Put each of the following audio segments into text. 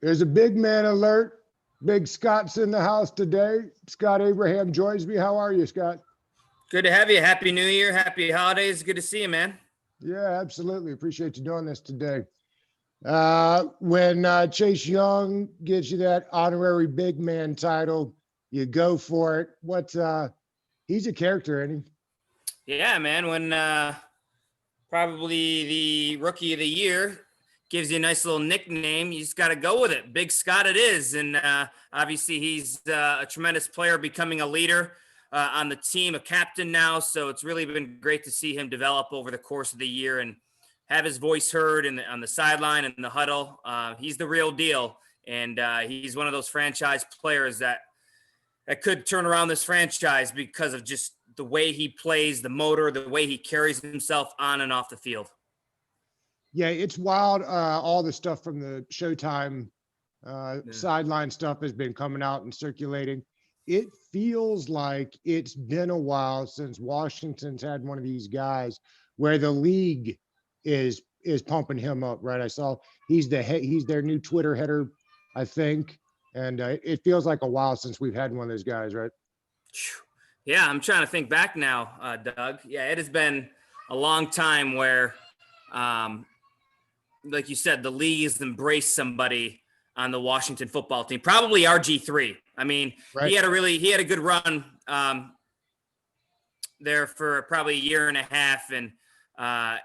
There's a big man alert. Big Scott's in the house today. Scott Abraham joins me. How are you, Scott? Good to have you. Happy New Year. Happy holidays. Good to see you, man. Yeah, absolutely. Appreciate you doing this today. When Chase Young gives you that honorary big man title, you go for it. He's a character, isn't he? Yeah, man. When probably the rookie of the year gives you a nice little nickname, you just got to go with it. Big Scott it is. And obviously he's a tremendous player, becoming a leader on the team, a captain now. So it's really been great to see him develop over the course of the year and have his voice heard on the sideline and in the huddle. He's the real deal. And he's one of those franchise players that could turn around this franchise because of just the way he plays, the motor, the way he carries himself on and off the field. Yeah, it's wild. All the stuff from the Showtime sideline stuff has been coming out and circulating. It feels like it's been a while since Washington's had one of these guys where the league is pumping him up, right? I saw he's their new Twitter header, I think. And it feels like a while since we've had one of those guys, right? Yeah, I'm trying to think back now, Doug. Yeah, it has been a long time where, like you said, the league has embraced somebody on the Washington football team. Probably RG3. I mean, right. He had a good run there for probably a year and a half, and the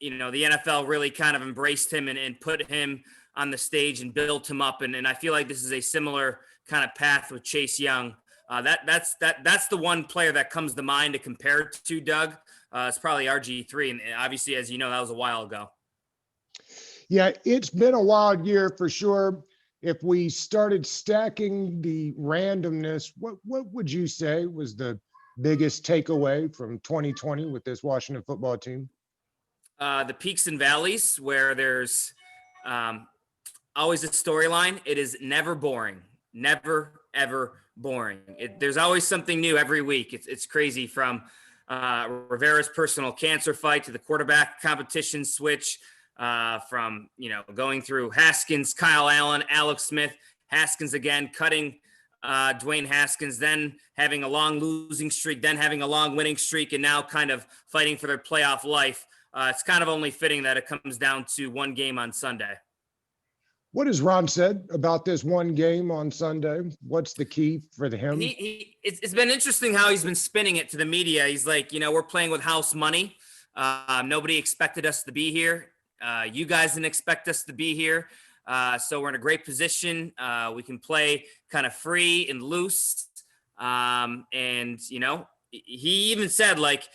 NFL really kind of embraced him and put him on the stage and built him up. And I feel like this is a similar kind of path with Chase Young. That's the one player that comes to mind to compare it to, Doug. It's probably RG3. And obviously, as you know, that was a while ago. Yeah, it's been a wild year for sure. If we started stacking the randomness, what would you say was the biggest takeaway from 2020 with this Washington football team? The peaks and valleys, where there's always a storyline. It is never boring. Never, ever boring. There's always something new every week. It's crazy, from Rivera's personal cancer fight to the quarterback competition switch, from going through Haskins, Kyle Allen, Alex Smith, Haskins again, cutting Dwayne Haskins, then having a long losing streak, then having a long winning streak, and now kind of fighting for their playoff life. It's kind of only fitting that it comes down to one game on Sunday. What has Ron said about this one game on Sunday? What's the key for him? It's been interesting how he's been spinning it to the media. He's like, we're playing with house money. Nobody expected us to be here. You guys didn't expect us to be here. So we're in a great position. We can play kind of free and loose. He even said, like,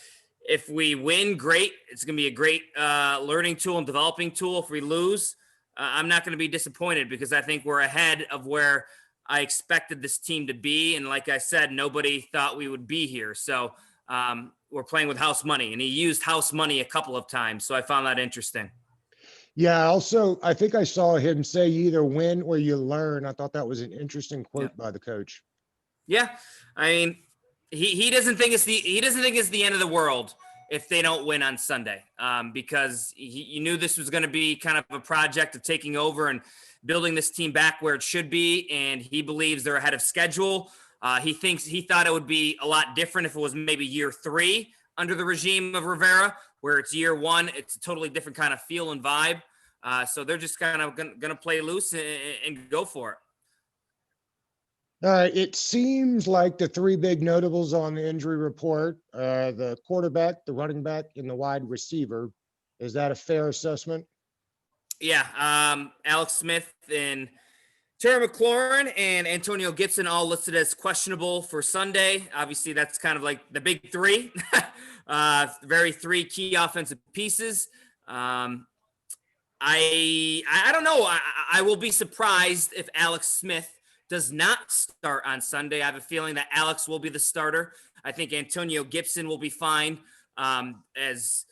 if we win, great. It's going to be a great learning tool and developing tool. If we lose, I'm not going to be disappointed, because I think we're ahead of where I expected this team to be. And like I said, nobody thought we would be here. So we're playing with house money, and he used house money a couple of times. So I found that interesting. Yeah. Also, I think I saw him say, you either win or you learn. I thought that was an interesting quote by the coach. Yeah. I mean, he doesn't think it's the end of the world if they don't win on Sunday, because you knew this was going to be kind of a project of taking over and building this team back where it should be. And he believes they're ahead of schedule. He thought it would be a lot different if it was maybe year 3 under the regime of Rivera, where it's year 1. It's a totally different kind of feel and vibe. So they're just kind of going to play loose and go for it. It seems like the 3 big notables on the injury report, the quarterback, the running back, and the wide receiver. Is that a fair assessment? Yeah. Alex Smith and Terry McLaurin and Antonio Gibson all listed as questionable for Sunday. Obviously, that's kind of like the big 3. Very 3 key offensive pieces. I don't know. I will be surprised if Alex Smith does not start on Sunday. I have a feeling that Alex will be the starter. I think Antonio Gibson will be fine. As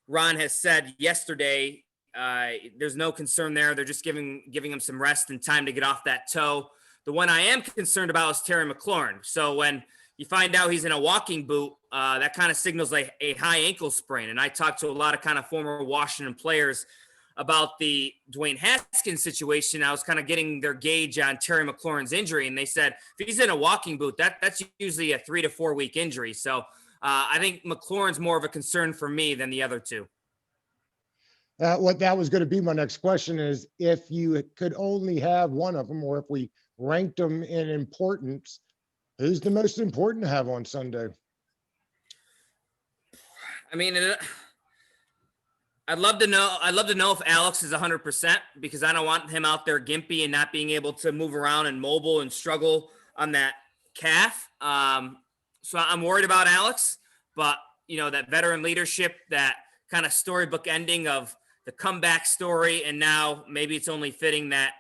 Ron has said yesterday, there's no concern there. They're just giving him some rest and time to get off that toe. The one I am concerned about is Terry McLaurin. So when you find out he's in a walking boot, that kind of signals like a high ankle sprain. And I talked to a lot of kind of former Washington players about the Dwayne Haskins situation, I was kind of getting their gauge on Terry McLaurin's injury, and they said if he's in a walking boot, that's usually a 3 to 4 week injury. So I think McLaurin's more of a concern for me than the other two. What that was going to be my next question is, if you could only have one of them, or if we ranked them in importance, who's the most important to have on Sunday? I mean, I'd love to know. I'd love to know if Alex is 100%, because I don't want him out there gimpy and not being able to move around and mobile and struggle on that calf. So I'm worried about Alex, but that veteran leadership, that kind of storybook ending of the comeback story, and now maybe it's only fitting that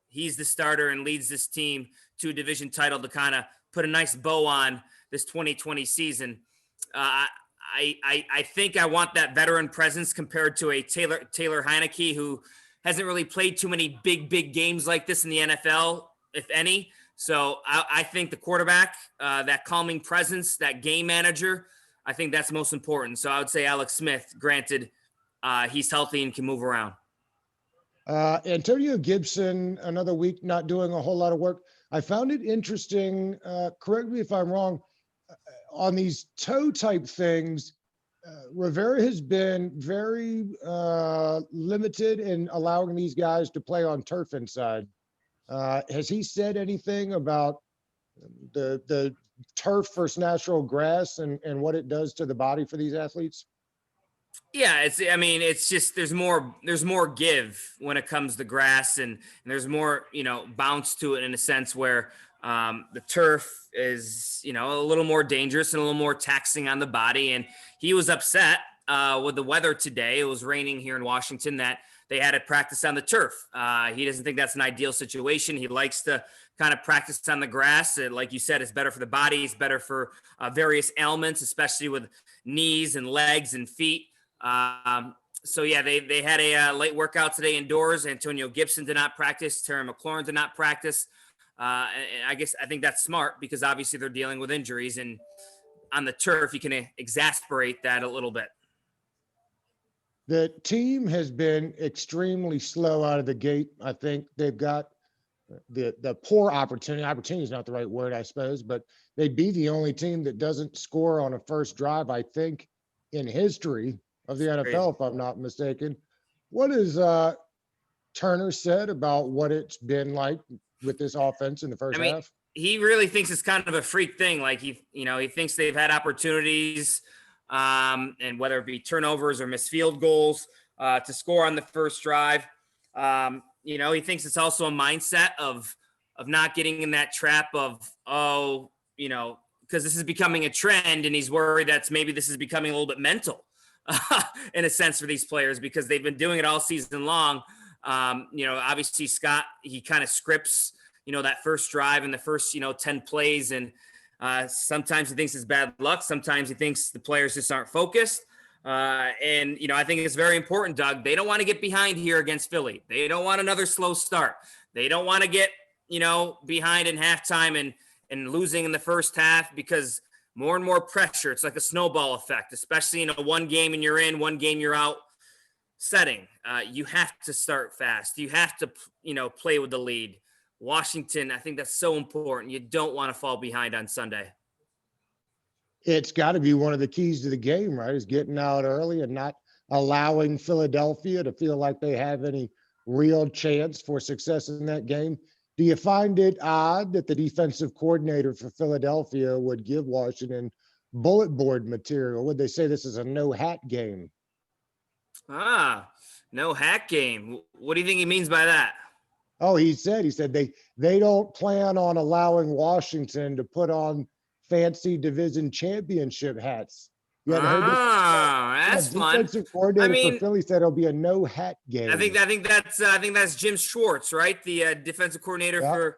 he's the starter and leads this team to a division title to kind of put a nice bow on this 2020 season. I think I want that veteran presence compared to a Taylor Heineke, who hasn't really played too many big games like this in the NFL, if any. So I think the quarterback, that calming presence, that game manager, I think that's most important. So I would say Alex Smith, granted, he's healthy and can move around. Antonio Gibson, another week not doing a whole lot of work. I found it interesting, correct me if I'm wrong, on these toe type things, Rivera has been very limited in allowing these guys to play on turf inside. Has he said anything about the turf versus natural grass and what it does to the body for these athletes? Yeah, it's just there's more give when it comes to grass, and there's more bounce to it, in a sense where the turf is a little more dangerous and a little more taxing on the body. And he was upset with the weather today. It was raining here in Washington, that they had to practice on the turf. He doesn't think that's an ideal situation. He likes to kind of practice on the grass. And like you said, it's better for the body. It's better for various ailments, especially with knees and legs and feet. So yeah, they had a late workout today indoors. Antonio Gibson did not practice. Terry McLaurin did not practice. I think that's smart, because obviously they're dealing with injuries, and on the turf, you can exasperate that a little bit. The team has been extremely slow out of the gate. I think they've got the poor opportunity. Opportunity is not the right word, I suppose, but they'd be the only team that doesn't score on a first drive, I think, in history of the NFL, if I'm not mistaken. What has Turner said about what it's been like with this offense in the first half? He really thinks it's kind of a freak thing. Like he thinks they've had opportunities, and whether it be turnovers or missed field goals, to score on the first drive. He thinks it's also a mindset of not getting in that trap of, because this is becoming a trend, and he's worried that maybe this is becoming a little bit mental in a sense for these players, because they've been doing it all season long. Obviously Scott, he kind of scripts, that first drive and the first, 10 plays. And sometimes he thinks it's bad luck. Sometimes he thinks the players just aren't focused. I think it's very important, Doug. They don't want to get behind here against Philly. They don't want another slow start. They don't want to get, behind in halftime and losing in the first half, because more and more pressure. It's like a snowball effect, especially in a one game and you're in, one game you're out setting. You have to start fast. You have to, play with the lead. Washington, I think that's so important. You don't want to fall behind on Sunday. It's got to be one of the keys to the game, right? Is getting out early and not allowing Philadelphia to feel like they have any real chance for success in that game. Do you find it odd that the defensive coordinator for Philadelphia would give Washington bullet board material? Would they say this is a no hat game? No hat game. What do you think he means by that? Oh, he said they don't plan on allowing Washington to put on fancy division championship hats. That's fun. Defensive coordinator for Philly said it'll be a no hat game. I think that's Jim Schwartz, right? The defensive coordinator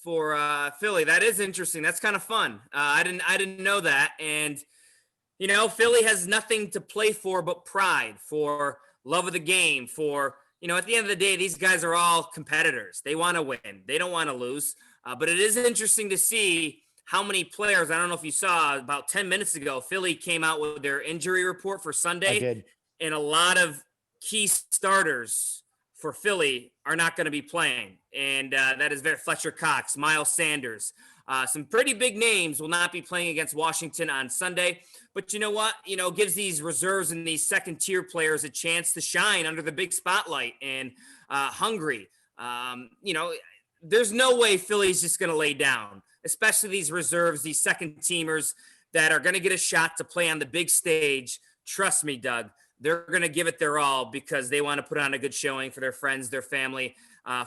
for Philly. That is interesting. That's kind of fun. I didn't know that. And Philly has nothing to play for but pride, for love of the game, for at the end of the day, these guys are all competitors. They want to win. They don't want to lose. But it is interesting to see how many players. I don't know if you saw about 10 minutes ago, Philly came out with their injury report for Sunday. I did. and a lot of key starters for Philly are not going to be playing. And that is Fletcher Cox, Miles Sanders. Some pretty big names will not be playing against Washington on Sunday. But you know what? Gives these reserves and these second-tier players a chance to shine under the big spotlight and hungry. There's no way Philly's just going to lay down, especially these reserves, these second-teamers that are going to get a shot to play on the big stage. Trust me, Doug, they're going to give it their all because they want to put on a good showing for their friends, their family.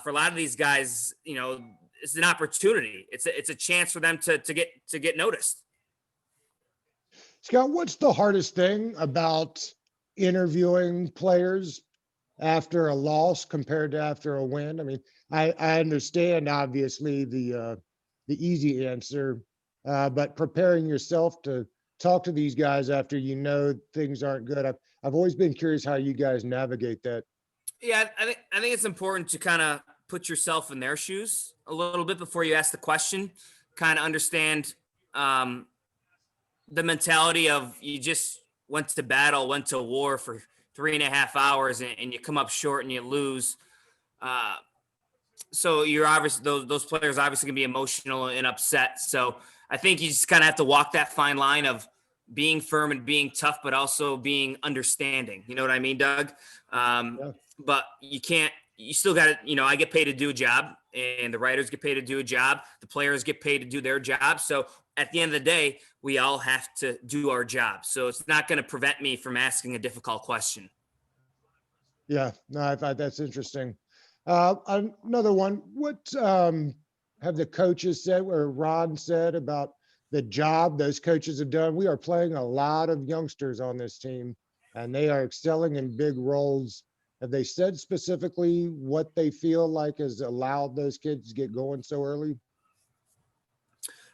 For a lot of these guys, it's an opportunity. It's a chance for them to get noticed. Scott, what's the hardest thing about interviewing players after a loss compared to after a win? I mean, I understand obviously the easy answer, but preparing yourself to talk to these guys after things aren't good. I've always been curious how you guys navigate that. Yeah, I think it's important to kind of put yourself in their shoes a little bit before you ask the question. Kind of understand the mentality of you just went to battle, went to war for 3.5 hours, and you come up short and you lose. So you're obviously those players obviously gonna be emotional and upset. So I think you just kind of have to walk that fine line of being firm and being tough, but also being understanding. You know what I mean, Doug? Yeah. But you still got to, I get paid to do a job, and the writers get paid to do a job. The players get paid to do their job. So at the end of the day, we all have to do our job. So it's not going to prevent me from asking a difficult question. Yeah, no, I thought that's interesting. Another one, what have the coaches said, or Ron said about the job those coaches have done? We are playing a lot of youngsters on this team, and they are excelling in big roles. Have they said specifically what they feel like has allowed those kids to get going so early?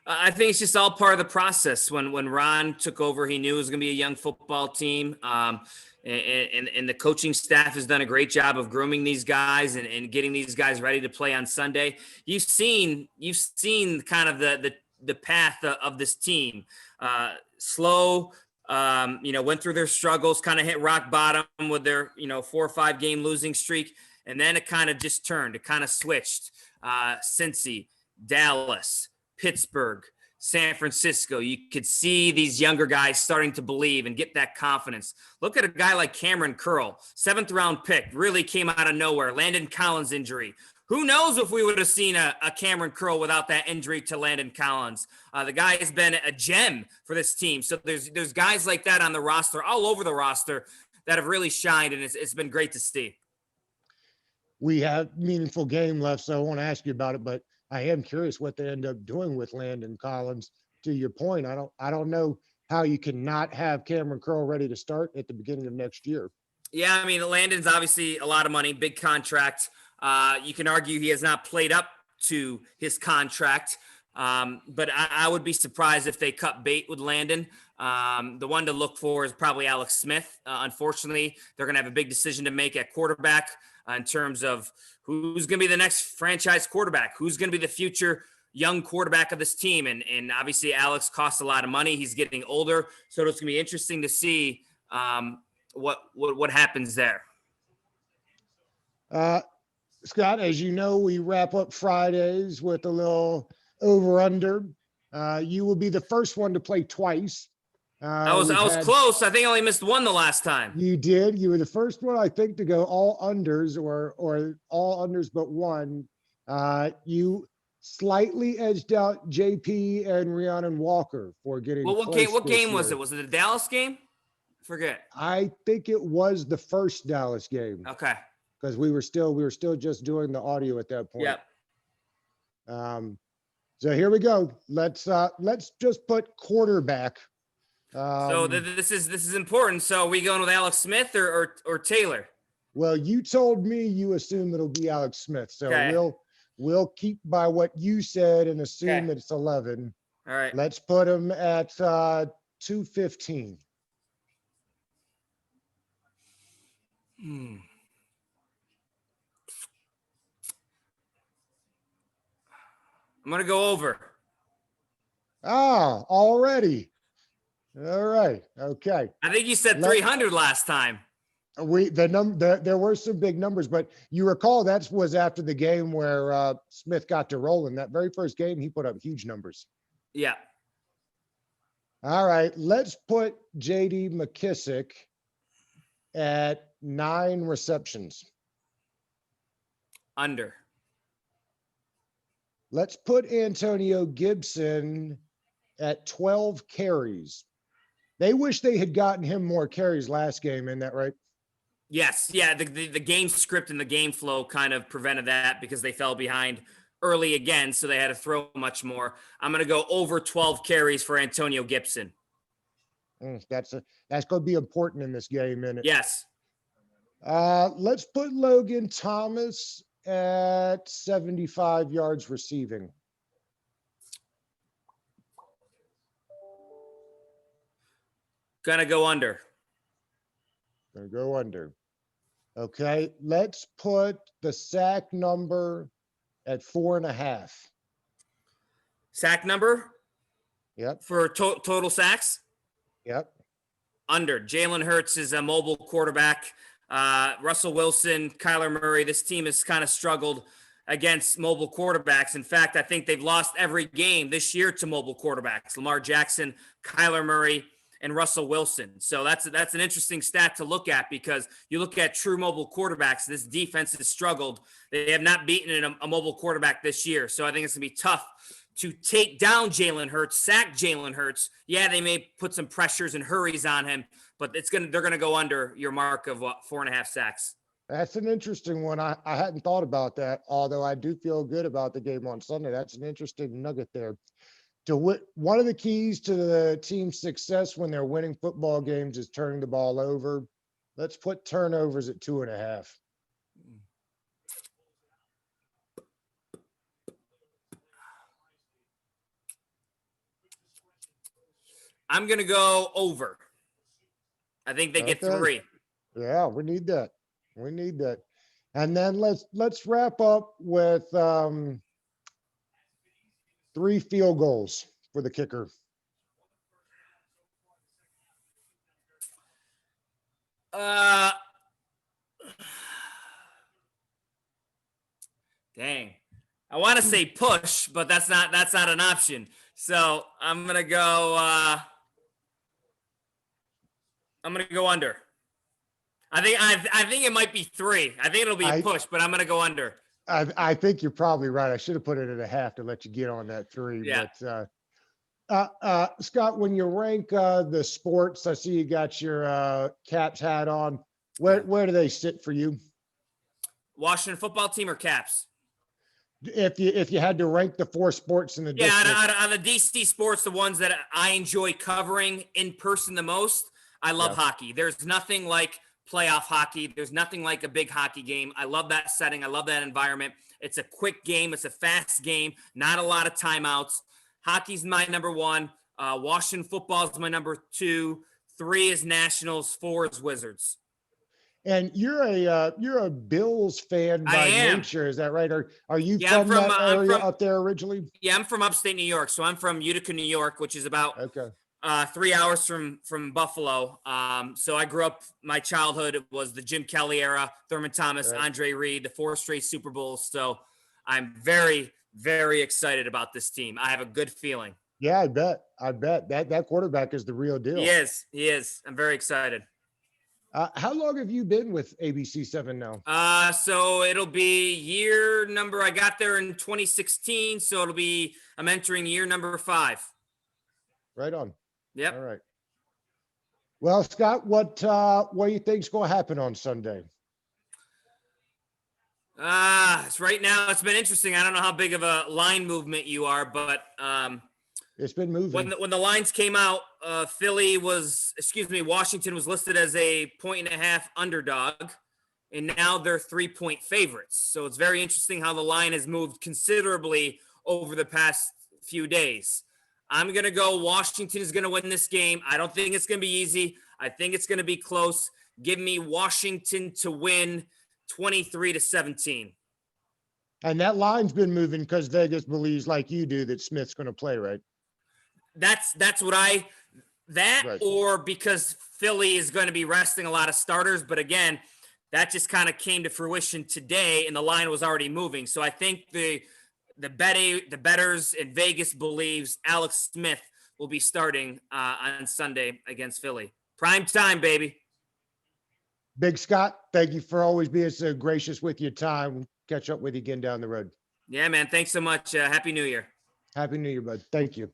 I think it's just all part of the process. When Ron took over, he knew it was going to be a young football team. And the coaching staff has done a great job of grooming these guys and getting these guys ready to play on Sunday. You've seen kind of the path of this team. Slow, went through their struggles, kind of hit rock bottom with their 4 or 5 game losing streak. And then it kind of just turned. It kind of switched. Cincy, Dallas, Pittsburgh, San Francisco. You could see these younger guys starting to believe and get that confidence. Look at a guy like Cameron Curl, 7th round pick, really came out of nowhere. Landon Collins injury. Who knows if we would have seen a Cameron Curl without that injury to Landon Collins? The guy has been a gem for this team. So there's guys like that on the roster, all over the roster, that have really shined, and it's been great to see. We have meaningful game left, so I won't ask you about it, but I am curious what they end up doing with Landon Collins. To your point, I don't know how you cannot have Cameron Curl ready to start at the beginning of next year. Yeah, I mean, Landon's obviously a lot of money, big contract. You can argue he has not played up to his contract, but I would be surprised if they cut bait with Landon. The one to look for is probably Alex Smith. Unfortunately, they're going to have a big decision to make at quarterback in terms of who's going to be the next franchise quarterback, who's going to be the future young quarterback of this team. And obviously Alex costs a lot of money. He's getting older. So it's going to be interesting to see what happens there. Scott, as you know, we wrap up Fridays with a little over-under. You will be the first one to play twice. I was close. I think I only missed one the last time. You did. You were the first one, I think, to go all unders or all unders but one. You slightly edged out JP and Rhiannon Walker for getting. Well, what game was it? Was it the Dallas game? Forget. I think it was the first Dallas game. Okay. Because we were still just doing the audio at that point. Yep. So here we go. Let's just put quarterback. So this is important. So are we going with Alex Smith or Taylor? Well, you told me you assume it'll be Alex Smith. So okay. we'll keep by what you said and assume that it's 11. All right. Let's put him at 215. I'm going to go over. Already. All right. Okay. I think you said 300 last time. There were some big numbers, but you recall that was after the game where Smith got to rolling. That very first game, he put up huge numbers. Yeah. All right, let's put JD McKissick at 9 receptions. Under. Let's put Antonio Gibson at 12 carries. They wish they had gotten him more carries last game, isn't that right? Yes. Yeah. The game script and the game flow kind of prevented that because they fell behind early again. So they had to throw much more. I'm going to go over 12 carries for Antonio Gibson. That's going to be important in this game, isn't it? Yes. Let's put Logan Thomas at 75 yards receiving. Gonna go under. Gonna go under. Okay, let's put the sack number at 4.5. Sack number? Yep. For total sacks? Yep. Under. Jalen Hurts is a mobile quarterback. Russell Wilson, Kyler Murray, this team has kind of struggled against mobile quarterbacks. In fact, I think they've lost every game this year to mobile quarterbacks. Lamar Jackson, Kyler Murray, and Russell Wilson. So that's an interesting stat to look at because you look at true mobile quarterbacks, this defense has struggled. They have not beaten a mobile quarterback this year. So I think it's going to be tough to take down Jalen Hurts, sack Jalen Hurts. Yeah, they may put some pressures and hurries on him, but they're going to go under your mark of 4.5 sacks. That's an interesting one. I hadn't thought about that, although I do feel good about the game on Sunday. That's an interesting nugget there. One of the keys to the team's success when they're winning football games is turning the ball over. Let's put turnovers at 2.5. I'm going to go over. I think they get 3. Yeah, we need that. We need that. And then let's wrap up with 3 field goals for the kicker. Dang. I want to say push, but that's not an option. So I'm gonna go under. I think it might be 3. I think it'll be a push, but I'm gonna go under. I think you're probably right. I should have put it at a half to let you get on that 3. Yeah. But Scott, when you rank the sports, I see you got your Caps hat on. Where do they sit for you? Washington football team or Caps? If you had to rank the 4 sports in the district. On the DC sports, the ones that I enjoy covering in person the most, I love hockey. There's nothing like playoff hockey. There's nothing like a big hockey game. I love that setting. I love that environment. It's a quick game. It's a fast game. Not a lot of timeouts. Hockey's my number 1. Washington football is my number 2. 3 is Nationals. 4 is Wizards. And you're a Bills fan by nature, is that right? Are you from that area up there originally? Yeah, I'm from upstate New York, so I'm from Utica, New York, which is about 3 hours from Buffalo. So I grew up. My childhood was the Jim Kelly era, Thurman Thomas, Andre Reed, the 4 straight Super Bowls. So I'm very, very excited about this team. I have a good feeling. Yeah, I bet that quarterback is the real deal. He is. I'm very excited. How long have you been with ABC7 now? So it'll be year number, I got there in 2016. So I'm entering year number 5. Right on. Yep. All right. Well, Scott, what do you think's going to happen on Sunday? Right now it's been interesting. I don't know how big of a line movement you are, but, it's been moving. When the lines came out, Washington was listed as a 1.5 underdog, and now they're 3-point favorites. So it's very interesting how the line has moved considerably over the past few days. I'm going to go Washington is going to win this game. I don't think it's going to be easy. I think it's going to be close. Give me Washington to win 23-17. And that line's been moving because Vegas believes, like you do, that Smith's going to play, right? That's what That Right. or because Philly is going to be resting a lot of starters. But again, that just kind of came to fruition today, and the line was already moving. So I think the betters in Vegas believes Alex Smith will be starting on Sunday against Philly. Prime time, baby. Big Scott, thank you for always being so gracious with your time. Catch up with you again down the road. Yeah, man. Thanks so much. Happy New Year. Happy New Year, bud. Thank you.